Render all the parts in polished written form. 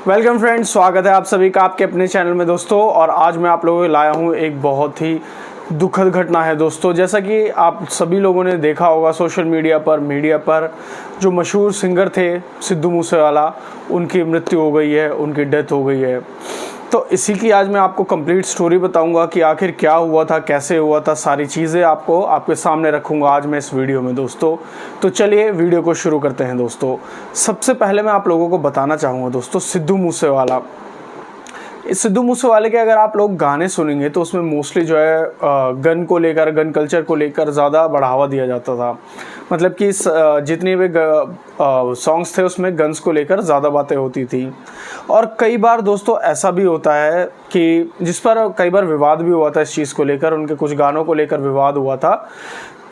Welcome friends, स्वागत है आप सभी का आपके अपने चैनल में दोस्तों। और आज मैं आप लोगों को लाया हूँ एक बहुत ही दुखद घटना है दोस्तों। जैसा कि आप सभी लोगों ने देखा होगा सोशल मीडिया पर जो मशहूर सिंगर थे सिद्धू मूसेवाला, उनकी मृत्यु हो गई है, उनकी डेथ हो गई है। तो इसी की आज मैं आपको कंप्लीट स्टोरी बताऊंगा कि आखिर क्या हुआ था, कैसे हुआ था, सारी चीज़ें आपको आपके सामने रखूंगा आज मैं इस वीडियो में दोस्तों। तो चलिए वीडियो को शुरू करते हैं दोस्तों। सबसे पहले मैं आप लोगों को बताना चाहूँगा दोस्तों, सिद्धू मूसेवाला। इस सिद्धू मूसेवाले के अगर आप लोग गाने सुनेंगे तो उसमें मोस्टली जो है गन को लेकर, गन कल्चर को लेकर ज़्यादा बढ़ावा दिया जाता था। मतलब कि जितने भी सॉन्ग्स थे उसमें गन्स को लेकर ज़्यादा बातें होती थी। और कई बार दोस्तों ऐसा भी होता है कि जिस पर कई बार विवाद भी हुआ था इस चीज़ को लेकर, उनके कुछ गानों को लेकर विवाद हुआ था।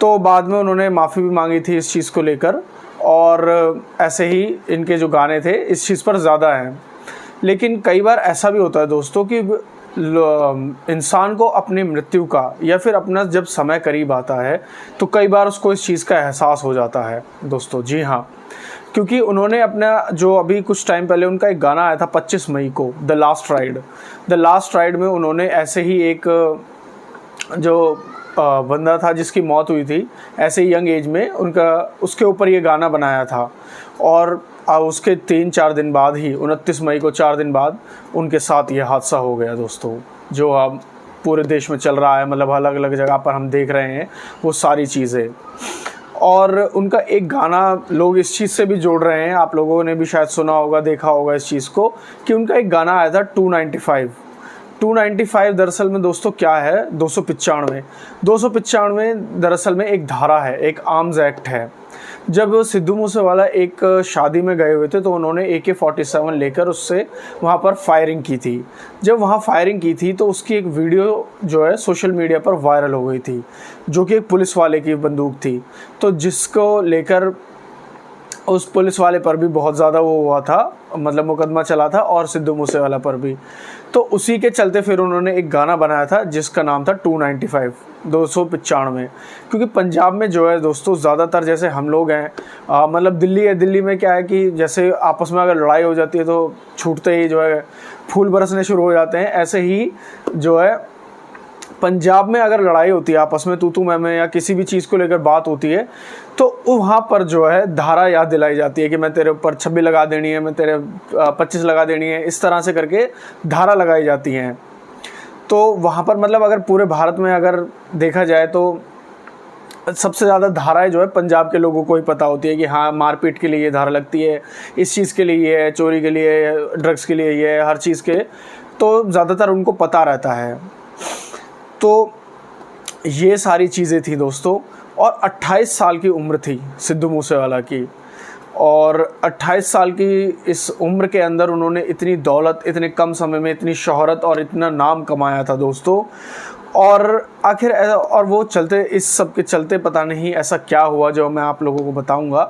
तो बाद में उन्होंने माफ़ी भी मांगी थी इस चीज़ को लेकर, और ऐसे ही इनके जो गाने थे इस चीज़ पर ज़्यादा हैं। लेकिन कई बार ऐसा भी होता है दोस्तों कि इंसान को अपनी मृत्यु का या फिर अपना जब समय करीब आता है तो कई बार उसको इस चीज़ का एहसास हो जाता है दोस्तों। जी हाँ, क्योंकि उन्होंने अपना जो अभी कुछ टाइम पहले उनका एक गाना आया था 25 मई को, द लास्ट राइड में उन्होंने ऐसे ही एक जो बंदा था जिसकी मौत हुई थी ऐसे यंग एज में, उसके ऊपर ये गाना बनाया था। और उसके 3-4 दिन बाद ही 29 मई को 4 दिन बाद उनके साथ ये हादसा हो गया दोस्तों, जो अब पूरे देश में चल रहा है। मतलब अलग अलग जगह पर हम देख रहे हैं वो सारी चीज़ें। और उनका एक गाना लोग इस चीज़ से भी जोड़ रहे हैं, आप लोगों ने भी शायद सुना होगा, देखा होगा इस चीज़ को, कि उनका एक गाना आया था 295 दरअसल में दोस्तों क्या है, 295 दरअसल में एक धारा है, एक आर्म्स एक्ट है। जब सिद्धू मूसेवाला एक शादी में गए हुए थे तो उन्होंने AK-47 लेकर उससे वहाँ पर फायरिंग की थी। जब वहाँ फायरिंग की थी तो उसकी एक वीडियो जो है सोशल मीडिया पर वायरल हो गई थी, जो कि एक पुलिस वाले की बंदूक थी। तो जिसको लेकर उस पुलिस वाले पर भी बहुत ज़्यादा वो हुआ था, मतलब मुकदमा चला था, और सिद्धू मूसेवाला पर भी। तो उसी के चलते फिर उन्होंने एक गाना बनाया था जिसका नाम था 295, क्योंकि पंजाब में जो है दोस्तों ज़्यादातर जैसे हम लोग हैं, मतलब दिल्ली में क्या है कि जैसे आपस में अगर लड़ाई हो जाती है तो छूटते ही जो है फूल बरसने शुरू हो जाते हैं। ऐसे ही जो है पंजाब में अगर लड़ाई होती है आपस में, तू मैं या किसी भी चीज़ को लेकर बात होती है, तो वहाँ पर जो है धारा याद दिलाई जाती है कि मैं तेरे ऊपर 26 लगा देनी है, मैं तेरे 25 लगा देनी है, इस तरह से करके धारा लगाई जाती हैं। तो वहाँ पर मतलब अगर पूरे भारत में अगर देखा जाए तो सबसे ज़्यादा धाराएं जो है पंजाब के लोगों को ही पता होती है कि हाँ, मारपीट के लिए ये धारा लगती है, इस चीज़ के लिए ये है, चोरी के लिए, ड्रग्स के लिए ये, हर चीज़ के, तो ज़्यादातर उनको पता रहता है। तो ये सारी चीज़ें थी दोस्तों। और 28 साल की उम्र थी सिद्धू मूसेवाला की, और 28 साल की इस उम्र के अंदर उन्होंने इतनी दौलत, इतने कम समय में इतनी शोहरत और इतना नाम कमाया था दोस्तों। और आखिर और वो चलते, इस सब के चलते पता नहीं ऐसा क्या हुआ जो मैं आप लोगों को बताऊंगा,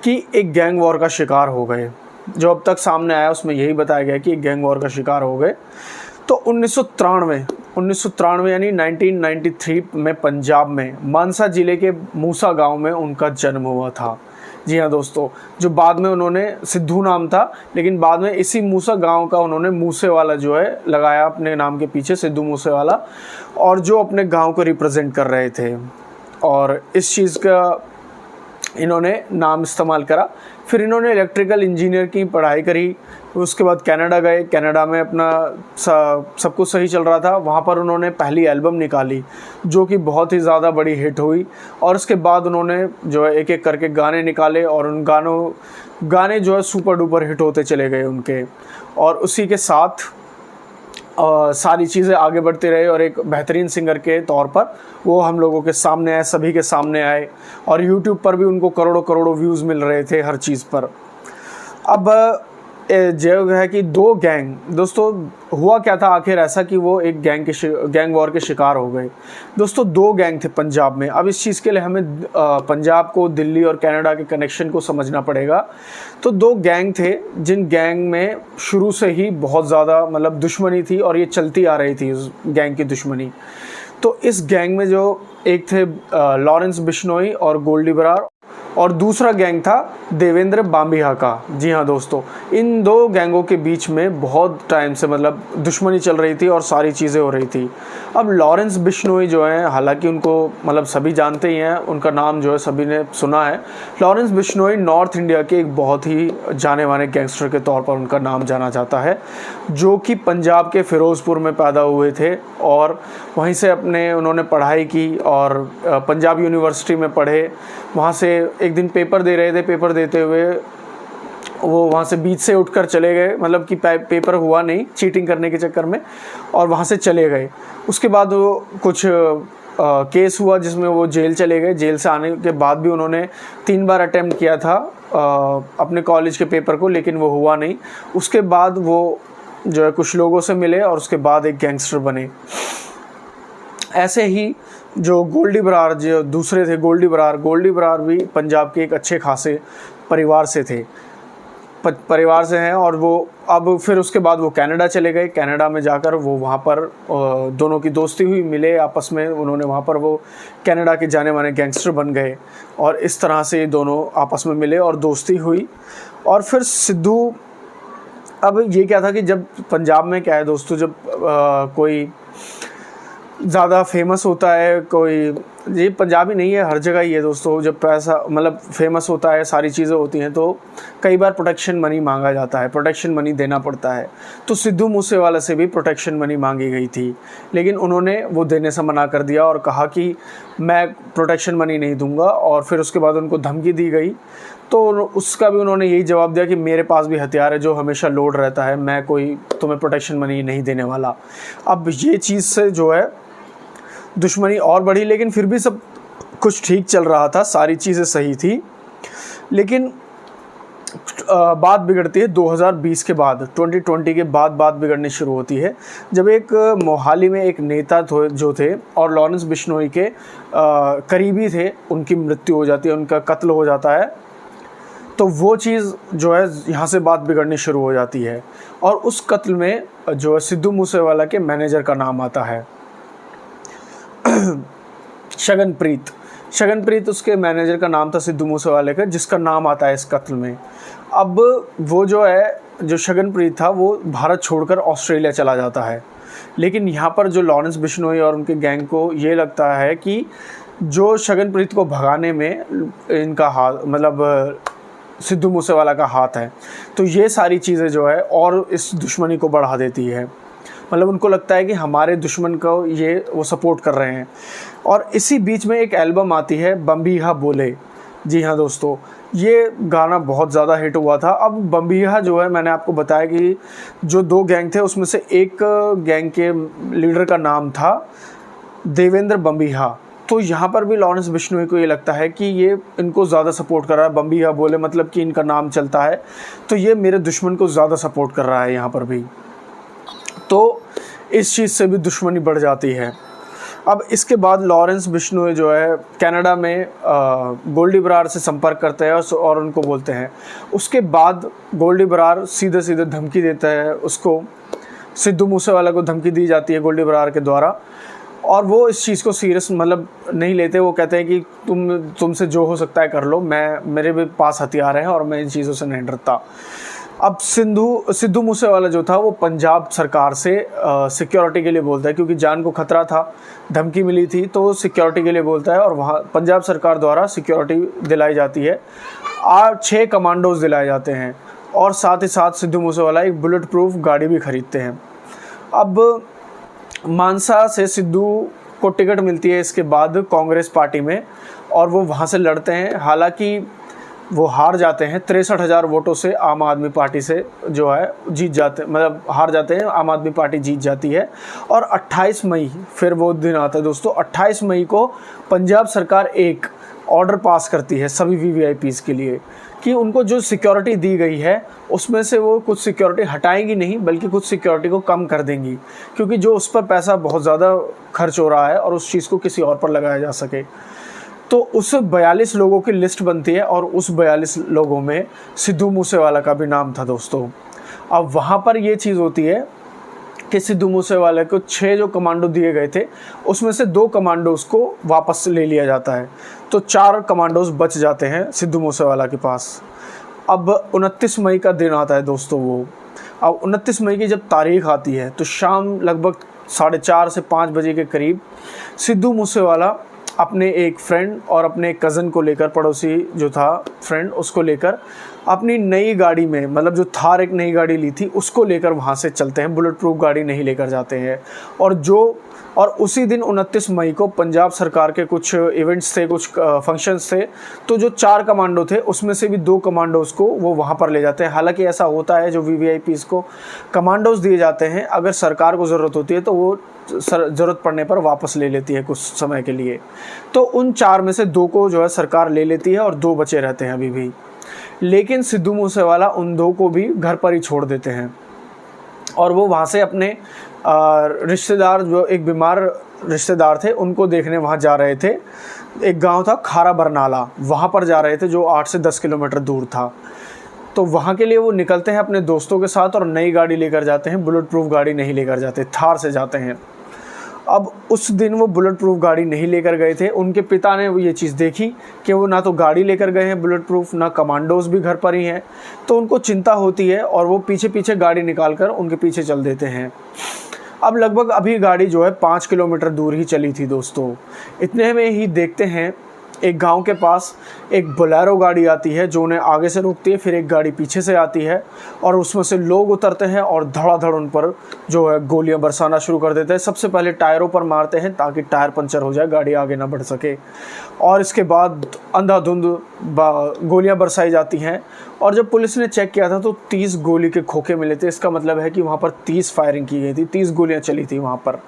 कि एक गैंग वॉर का शिकार हो गए। जो अब तक सामने आया उसमें यही बताया गया कि एक गैंग वॉर का शिकार हो गए। तो 1993 यानी 1993 में पंजाब में मानसा ज़िले के मूसा गांव में उनका जन्म हुआ था। जी हाँ दोस्तों, जो बाद में उन्होंने सिद्धू नाम था, लेकिन बाद में इसी मूसा गांव का उन्होंने मूसेवाला जो है लगाया अपने नाम के पीछे, सिद्धू मूसेवाला, और जो अपने गांव को रिप्रेजेंट कर रहे थे। और इस चीज़ का इन्होंने नाम इस्तेमाल करा। फिर इन्होंने इलेक्ट्रिकल इंजीनियर की पढ़ाई करी, उसके बाद कनाडा गए। कनाडा में अपना सब कुछ सही चल रहा था, वहाँ पर उन्होंने पहली एल्बम निकाली जो कि बहुत ही ज़्यादा बड़ी हिट हुई। और उसके बाद उन्होंने जो है एक एक करके गाने निकाले, और उन गाने जो है सुपर डुपर हिट होते चले गए उनके। और उसी के साथ सारी चीज़ें आगे बढ़ती रही, और एक बेहतरीन सिंगर के तौर पर वो हम लोगों के सामने आए, सभी के सामने आए। और यूट्यूब पर भी उनको करोड़ों व्यूज़ मिल रहे थे हर चीज़ पर। अब जो है कि दो गैंग, दोस्तों हुआ क्या था आखिर ऐसा कि वो एक गैंग वॉर के शिकार हो गए दोस्तों। दो गैंग थे पंजाब में। अब इस चीज़ के लिए हमें पंजाब को, दिल्ली और कनाडा के कनेक्शन को समझना पड़ेगा। तो दो गैंग थे जिन गैंग में शुरू से ही बहुत ज़्यादा मतलब दुश्मनी थी, और ये चलती आ रही थी उस गैंग की दुश्मनी। तो इस गैंग में जो एक थे लॉरेंस बिश्नोई और गोल्डी बरार, और दूसरा गैंग था देवेंद्र बाम्बिहा का। जी हाँ दोस्तों, इन दो गैंगों के बीच में बहुत टाइम से मतलब दुश्मनी चल रही थी और सारी चीज़ें हो रही थी। अब लॉरेंस बिश्नोई जो है, हालांकि उनको मतलब सभी जानते ही हैं, उनका नाम जो है सभी ने सुना है। लॉरेंस बिश्नोई नॉर्थ इंडिया के एक बहुत ही जाने माने गैंगस्टर के तौर पर उनका नाम जाना जाता है, जो कि पंजाब के फ़िरोज़पुर में पैदा हुए थे और वहीं से उन्होंने पढ़ाई की और पंजाब यूनिवर्सिटी में पढ़े। वहाँ से एक दिन पेपर दे रहे थे, पेपर देते हुए वो वहाँ से बीच से उठकर चले गए, मतलब कि पेपर हुआ नहीं चीटिंग करने के चक्कर में, और वहाँ से चले गए। उसके बाद वो कुछ केस हुआ जिसमें वो जेल चले गए। जेल से आने के बाद भी उन्होंने 3 बार अटेम्प्ट किया था अपने कॉलेज के पेपर को, लेकिन वो हुआ नहीं। उसके बाद वो जो है कुछ लोगों से मिले और उसके बाद एक गैंगस्टर बने। ऐसे ही जो गोल्डी बरार जो दूसरे थे, गोल्डी बरार भी पंजाब के एक अच्छे खासे परिवार से थे, परिवार से हैं। और वो अब फिर उसके बाद वो कनाडा चले गए। कनाडा में जाकर वो वहाँ पर दोनों की दोस्ती हुई, मिले आपस में, उन्होंने वहाँ पर वो कनाडा के जाने माने गैंगस्टर बन गए और इस तरह से ये दोनों आपस में मिले और दोस्ती हुई। और फिर सिद्धू, अब ये क्या था कि जब पंजाब में क्या है दोस्तों, जब कोई ज़्यादा फेमस होता है, कोई ये पंजाबी नहीं है, हर जगह ही है दोस्तों, जब पैसा मतलब फेमस होता है, सारी चीज़ें होती हैं, तो कई बार प्रोटेक्शन मनी मांगा जाता है, प्रोटेक्शन मनी देना पड़ता है। तो सिद्धू मूसेवाला से भी प्रोटेक्शन मनी मांगी गई थी, लेकिन उन्होंने वो देने से मना कर दिया और कहा कि मैं प्रोटेक्शन मनी नहीं दूंगा। और फिर उसके बाद उनको धमकी दी गई, तो उसका भी उन्होंने यही जवाब दिया कि मेरे पास भी हथियार है जो हमेशा लोड रहता है, मैं कोई तुम्हें प्रोटेक्शन मनी नहीं देने वाला। अब ये चीज़ से जो है दुश्मनी और बढ़ी, लेकिन फिर भी सब कुछ ठीक चल रहा था, सारी चीज़ें सही थी। लेकिन बात बिगड़ती है 2020 के बाद, 2020 के बाद बात बिगड़नी शुरू होती है, जब एक मोहाली में एक नेता जो थे और लॉरेंस बिश्नोई के करीबी थे, उनकी मृत्यु हो जाती है, उनका कत्ल हो जाता है। तो वो चीज़ जो है यहाँ से बात बिगड़नी शुरू हो जाती है और उस कत्ल में जो है सिद्धू मूसेवाला के मैनेजर का नाम आता है, शगनप्रीत उसके मैनेजर का नाम था सिद्धू मूसेवाले का, जिसका नाम आता है इस कत्ल में। अब वो जो है, जो शगनप्रीत था, वो भारत छोड़कर ऑस्ट्रेलिया चला जाता है। लेकिन यहाँ पर जो लॉरेंस बिश्नोई और उनके गैंग को ये लगता है कि जो शगनप्रीत को भगाने में इनका हाथ, मतलब सिद्धू मूसेवाला का हाथ है, तो ये सारी चीज़ें जो है और इस दुश्मनी को बढ़ा देती है। मतलब उनको लगता है कि हमारे दुश्मन को ये वो सपोर्ट कर रहे हैं। और इसी बीच में एक एल्बम आती है, बम्बिहा बोले। जी हाँ दोस्तों, ये गाना बहुत ज़्यादा हिट हुआ था। अब बम्बिहा जो है, मैंने आपको बताया कि जो 2 गैंग थे उसमें से एक गैंग के लीडर का नाम था देवेंद्र बम्बिहा। तो यहाँ पर भी लॉरेंस बिश्नोई को ये लगता है कि ये इनको ज़्यादा सपोर्ट कर रहा है, बम्बिहा बोले मतलब कि इनका नाम चलता है, तो ये मेरे दुश्मन को ज़्यादा सपोर्ट कर रहा है यहाँ पर भी। तो इस चीज़ से भी दुश्मनी बढ़ जाती है। अब इसके बाद लॉरेंस बिश्नोई जो है कनाडा में गोल्डी बरार से संपर्क करते हैं और उनको बोलते हैं। उसके बाद गोल्डी बरार सीधे सीधे धमकी देता है उसको, सिद्धू मूसेवाला को धमकी दी जाती है गोल्डी बरार के द्वारा, और वो इस चीज़ को सीरियस मतलब नहीं लेते। वो कहते हैं कि तुमसे जो हो सकता है कर लो, मेरे भी पास हथियार हैं और मैं इन चीज़ों से नहीं डरता। अब सिद्धू मूसेवाला जो था वो पंजाब सरकार से सिक्योरिटी के लिए बोलता है, क्योंकि जान को खतरा था, धमकी मिली थी, तो सिक्योरिटी के लिए बोलता है और वहाँ पंजाब सरकार द्वारा सिक्योरिटी दिलाई जाती है। 6 कमांडोज दिलाए जाते हैं और साथ ही साथ सिद्धू मूसेवाला एक बुलेट प्रूफ गाड़ी भी खरीदते हैं। अब मानसा से सिद्धू को टिकट मिलती है इसके बाद कांग्रेस पार्टी में, और वो वहाँ से लड़ते हैं। हालांकि वो हार जाते हैं, 63,000 वोटों से आम आदमी पार्टी से जो है जीत जाते, मतलब हार जाते हैं, आम आदमी पार्टी जीत जाती है। और 28 मई फिर वो दिन आता है दोस्तों, 28 मई को पंजाब सरकार एक ऑर्डर पास करती है सभी वीवीआईपीज़ के लिए कि उनको जो सिक्योरिटी दी गई है उसमें से वो कुछ सिक्योरिटी हटाएंगी नहीं, बल्कि कुछ सिक्योरिटी को कम कर देंगी, क्योंकि जो उस पर पैसा बहुत ज़्यादा खर्च हो रहा है और उस चीज़ को किसी और पर लगाया जा सके। तो उस 42 लोगों की लिस्ट बनती है और उस 42 लोगों में सिद्धू मूसेवाला का भी नाम था दोस्तों। अब वहाँ पर ये चीज़ होती है कि सिद्धू मूसेवाले को 6 जो कमांडो दिए गए थे उसमें से 2 कमांडोज को वापस ले लिया जाता है, तो 4 कमांडोज बच जाते हैं सिद्धू मूसेवाला के पास। अब 29 मई का दिन आता है दोस्तों। वो अब 29 मई की जब तारीख आती है तो शाम लगभग 4:30 से 5 बजे के करीब सिद्धू मूसेवाला अपने एक फ्रेंड और अपने कज़न को लेकर, पड़ोसी जो था फ्रेंड, उसको लेकर अपनी नई गाड़ी में, मतलब जो थार एक नई गाड़ी ली थी उसको लेकर वहाँ से चलते हैं। बुलेट प्रूफ गाड़ी नहीं लेकर जाते हैं। और उसी दिन 29 मई को पंजाब सरकार के कुछ इवेंट्स थे, कुछ फंक्शंस थे, तो जो 4 कमांडो थे उसमें से भी 2 कमांडोज़ को वो वहाँ पर ले जाते हैं। हालांकि ऐसा होता है, जो VVIPs को कमांडोज़ दिए जाते हैं, अगर सरकार को ज़रूरत होती है तो वो ज़रूरत पड़ने पर वापस ले लेती है कुछ समय के लिए। तो उन 4 में से 2 को जो है सरकार ले लेती है और 2 बचे रहते हैं अभी भी। लेकिन सिद्धू मूसेवाला उन 2 को भी घर पर ही छोड़ देते हैं और वो वहाँ से अपने रिश्तेदार, जो एक बीमार रिश्तेदार थे, उनको देखने वहाँ जा रहे थे। एक गांव था खारा बरनाला, वहाँ पर जा रहे थे, जो 8 से 10 किलोमीटर दूर था। तो वहाँ के लिए वो निकलते हैं अपने दोस्तों के साथ और नई गाड़ी लेकर जाते हैं। बुलेट प्रूफ गाड़ी नहीं लेकर जाते, थार से जाते हैं। अब उस दिन वो बुलेट प्रूफ गाड़ी नहीं लेकर गए थे। उनके पिता ने ये चीज़ देखी कि वो ना तो गाड़ी लेकर गए हैं बुलेट प्रूफ, ना कमांडोज भी घर पर ही हैं, तो उनको चिंता होती है और वो पीछे पीछे गाड़ी निकाल कर उनके पीछे चल देते हैं। अब लगभग अभी गाड़ी जो है 5 किलोमीटर दूर ही चली थी दोस्तों। इतने में ही देखते हैं एक गांव के पास एक बोलेरो गाड़ी आती है जो उन्हें आगे से रोकती है, फिर एक गाड़ी पीछे से आती है और उसमें से लोग उतरते हैं और धड़ाधड़ उन पर जो है गोलियां बरसाना शुरू कर देते हैं। सबसे पहले टायरों पर मारते हैं ताकि टायर पंचर हो जाए, गाड़ी आगे ना बढ़ सके, और इसके बाद अंधाधुंध गोलियां बरसाई जाती हैं। और जब पुलिस ने चेक किया था तो 30 गोली के खोखे मिले थे। इसका मतलब है कि वहाँ पर 30 फायरिंग की गई थी, 30 गोलियाँ चली थी वहाँ पर।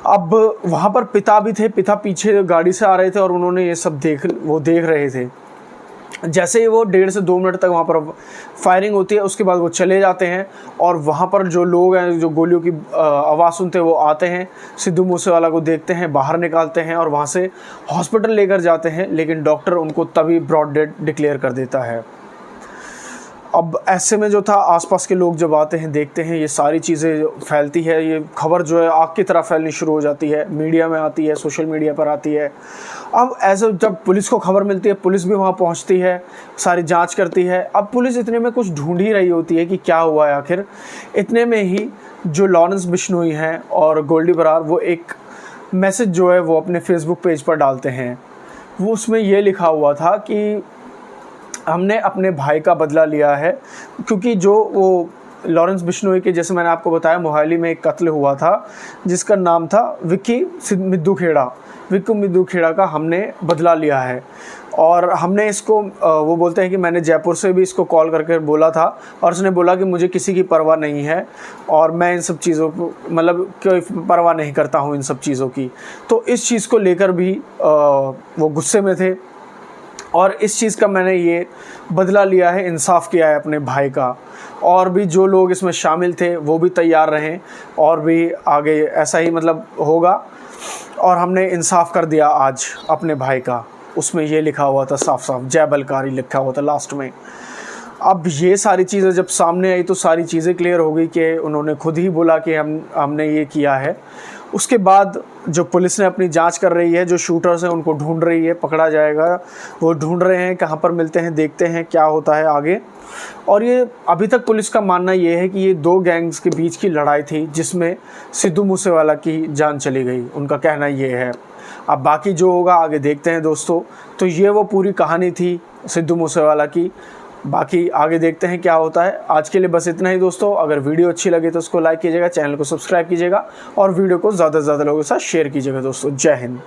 अब वहाँ पर पिता भी थे, पिता पीछे गाड़ी से आ रहे थे और उन्होंने ये सब देख रहे थे। जैसे ही वो 1.5 से 2 मिनट तक वहाँ पर फायरिंग होती है, उसके बाद वो चले जाते हैं और वहाँ पर जो लोग हैं, जो गोलियों की आवाज़ सुनते हैं, वो आते हैं, सिद्धू मूसेवाला को देखते हैं, बाहर निकालते हैं और वहाँ से हॉस्पिटल लेकर जाते हैं। लेकिन डॉक्टर उनको तभी ब्रॉड डेड डिक्लेयर कर देता है। अब ऐसे में जो था, आसपास के लोग जब आते हैं, देखते हैं, ये सारी चीज़ें फैलती है, ये खबर जो है आग की तरह फैलनी शुरू हो जाती है, मीडिया में आती है, सोशल मीडिया पर आती है। अब ऐसे जब पुलिस को खबर मिलती है, पुलिस भी वहाँ पहुँचती है, सारी जांच करती है। अब पुलिस इतने में कुछ ढूंढ ही रही होती है कि क्या हुआ है आखिर। इतने में ही जो लॉरेंस बिश्नोई हैं और गोल्डी बरार, वो एक मैसेज जो है वो अपने फेसबुक पेज पर डालते हैं। वो उसमें ये लिखा हुआ था कि हमने अपने भाई का बदला लिया है, क्योंकि जो वो लॉरेंस बिश्नोई के, जैसे मैंने आपको बताया, मोहाली में एक कत्ल हुआ था जिसका नाम था विक्की मिद्दू खेड़ा का हमने बदला लिया है। और हमने इसको, वो बोलते हैं कि मैंने जयपुर से भी इसको कॉल करके बोला था और उसने बोला कि मुझे किसी की परवाह नहीं है और मैं इन सब चीज़ों को, मतलब कोई परवाह नहीं करता हूँ इन सब चीज़ों की। तो इस चीज़ को लेकर भी वो गुस्से में थे और इस चीज़ का मैंने ये बदला लिया है, इंसाफ किया है अपने भाई का। और भी जो लोग इसमें शामिल थे वो भी तैयार रहें और भी आगे ऐसा ही मतलब होगा, और हमने इंसाफ कर दिया आज अपने भाई का। उसमें ये लिखा हुआ था साफ साफ, जय बलकारी लिखा हुआ था लास्ट में। अब ये सारी चीज़ें जब सामने आई तो सारी चीज़ें क्लियर हो गई कि उन्होंने खुद ही बोला कि हमने ये किया है। उसके बाद जो पुलिस ने अपनी जांच कर रही है, जो शूटर्स हैं उनको ढूंढ रही है, पकड़ा जाएगा, वो ढूंढ रहे हैं कहाँ पर मिलते हैं, देखते हैं क्या होता है आगे। और ये अभी तक पुलिस का मानना ये है कि ये 2 गैंग्स के बीच की लड़ाई थी जिसमें सिद्धू मूसेवाला की जान चली गई, उनका कहना ये है। अब बाकी जो होगा आगे देखते हैं दोस्तों। तो ये वो पूरी कहानी थी सिद्धू मूसेवाला की, बाकी आगे देखते हैं क्या होता है। आज के लिए बस इतना ही दोस्तों। अगर वीडियो अच्छी लगे तो उसको लाइक कीजिएगा, चैनल को सब्सक्राइब कीजिएगा और वीडियो को ज़्यादा से ज़्यादा लोगों के साथ शेयर कीजिएगा दोस्तों। जय हिंद।